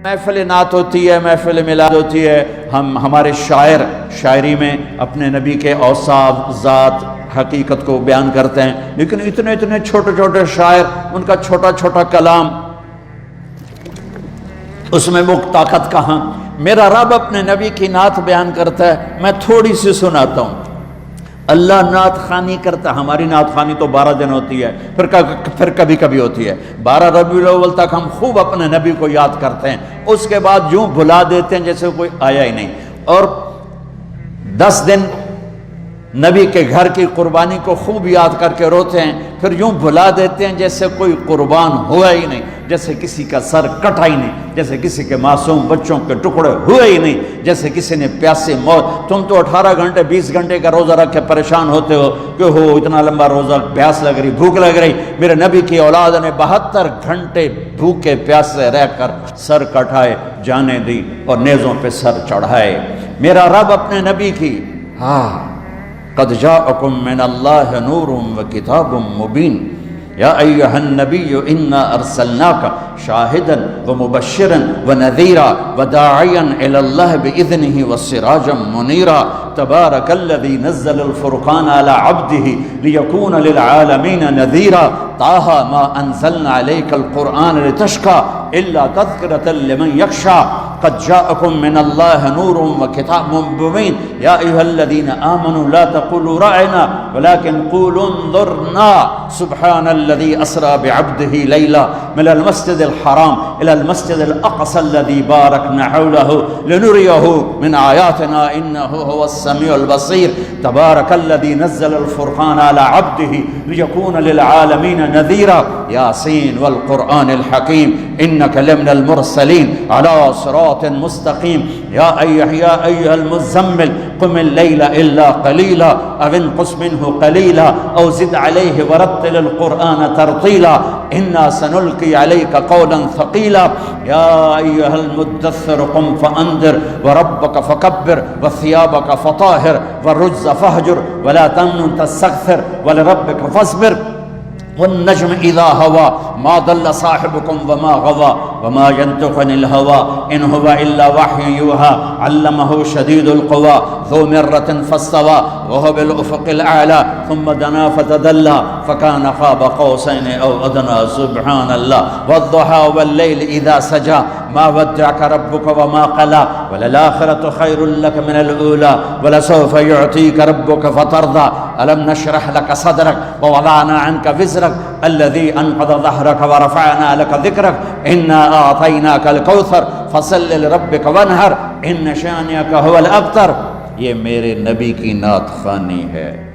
महफिल नात होती है, महफिल मिलाद होती है, हमारे शायर शायरी में अपने नबी के औसाफ, ज़ात, हकीकत को बयान करते हैं। लेकिन इतने इतने छोटे छोटे शायर, उनका छोटा छोटा कलाम, उसमें वो ताकत कहाँ। मेरा रब अपने नबी की नात बयान करता है, मैं थोड़ी सी सुनाता हूँ। अल्लाह नात खानी करता, हमारी नात खानी तो 12 दिन होती है, फिर कभी कभी होती है। 12 रबीउल अव्वल तक हम खूब अपने नबी को याद करते हैं, उसके बाद यूं भुला देते हैं जैसे कोई आया ही नहीं। और 10 दिन नबी के घर की कुर्बानी को खूब याद करके रोते हैं, फिर यूं भुला देते हैं जैसे कोई कुर्बान हुआ ही नहीं, जैसे किसी का सर कटा ही नहीं, जैसे किसी के मासूम बच्चों के टुकड़े हुए ही नहीं, जैसे किसी ने प्यासे मौत। तुम तो 18 घंटे 20 घंटे का रोज़ा रख के परेशान होते हो कि हो इतना लंबा रोज़ा, प्यास लग रही, भूख लग रही। मेरे नबी की औलाद ने 72 घंटे भूखे प्यासे रहकर सर कटाए, जाने दी और नेज़ों पे सर चढ़ाए। मेरा रब अपने नबी की क़द जाअकुम मिनल्लाहि नूरुन व किताबुम मुबीन या अय्युहन नबिय्यु इन्ना अर्सलनाका शाहिदन व मुबश्शिरन व नज़ीरा व दाइयन इलल्लाहि बिइज़्निही व सिराजम मुनीरा तबारकल्लज़ी नज़्ज़लल फ़ुरक़ान अला अब्दिही लियकून लिल आलमीन नज़ीरा ताहा मा अंज़लना अलैकल क़ुरआन लितश्क़ा इल्ला तज़किरतन लिमन यख़्शा क़द जाअकुम मिनल्लाहि नूरुन व किताबुम मुबीन या अय्युहल्लज़ीना आमनू ला तक़ूलू राअना वलाकिन क़ूलू उन्ज़ुरना सुब्हानल्लज़ी अस्रा बिअब्दिही लैला मिनल मस्जिदिल हराम इलल मस्जिदिल अक़सल्लज़ी बारकना हौलहु लिनुरियहु मिन आयातिना इन्नहु हुवस समीउल बसीर तबारकल्लज़ी नज़्ज़लल फ़ुरक़ान अला अब्दिही लियकून लिल आलमीन नज़ीरा यासीन वल क़ुरआनिल हकीम इन्नका लमिनल मुरसलीन अला सिरातिन मुस्तक़ीम या अय्युहल मुज़्ज़म्मिल क़ुमिल लैला इल्ला क़लीला अव इन्क़ुस मिन्हु क़लीला औ ज़िद अलैहि वरत्तिलिल क़ुरआन तरतीला इन्ना सनुल्क़ी अलैका क़ौलन थक़ीला या अय्युहल मुद्दस्सिर क़ुम फ़अन्ज़िर व रब्बक फ़कब्बिर व सियाबक फ़ताहिर व रुज्ज़ फ़हजुर व ला तम्नुन तस्तक्थिर व लिरब्बिक फ़स्बिर वन्नज्म इज़ा हवा मा दल्ल साहिबुकुम वमा गवा वमा यंतिक़ु अनिल हवा इन हुवा इल्ला वह्युन यूहा अल्लमहु शदीदुल क़ुवा ज़ू मिर्रतिन फस्तवा वहुवा बिल उफ़ुक़िल आला थुम्मा दना फ़तदल्ला फ़कान क़ाब क़ौसैनि औ अदना सुब्हानल्लाह वद्दुहा वल्लैलि इज़ा सजा मा वद्दअक रब्बुका वमा क़ला वलल-आख़िरतु ख़ैरुल लक मिनल ऊला वलसौफ़ युअतीका रब्बुका फ़तर्दा अलम नशरह लक सदरक व वज़अना अन्का विज़रक अल्लज़ी अनक़ज़ ज़हरक व रफ़अना लक ज़िक्रक इन्ना आतैनाकल कौसर फ़सल्लि लिरब्बिक वन्हर इन्न शानिअक हुवल अब्तर। ये मेरे नबी की नात ख़ानी है।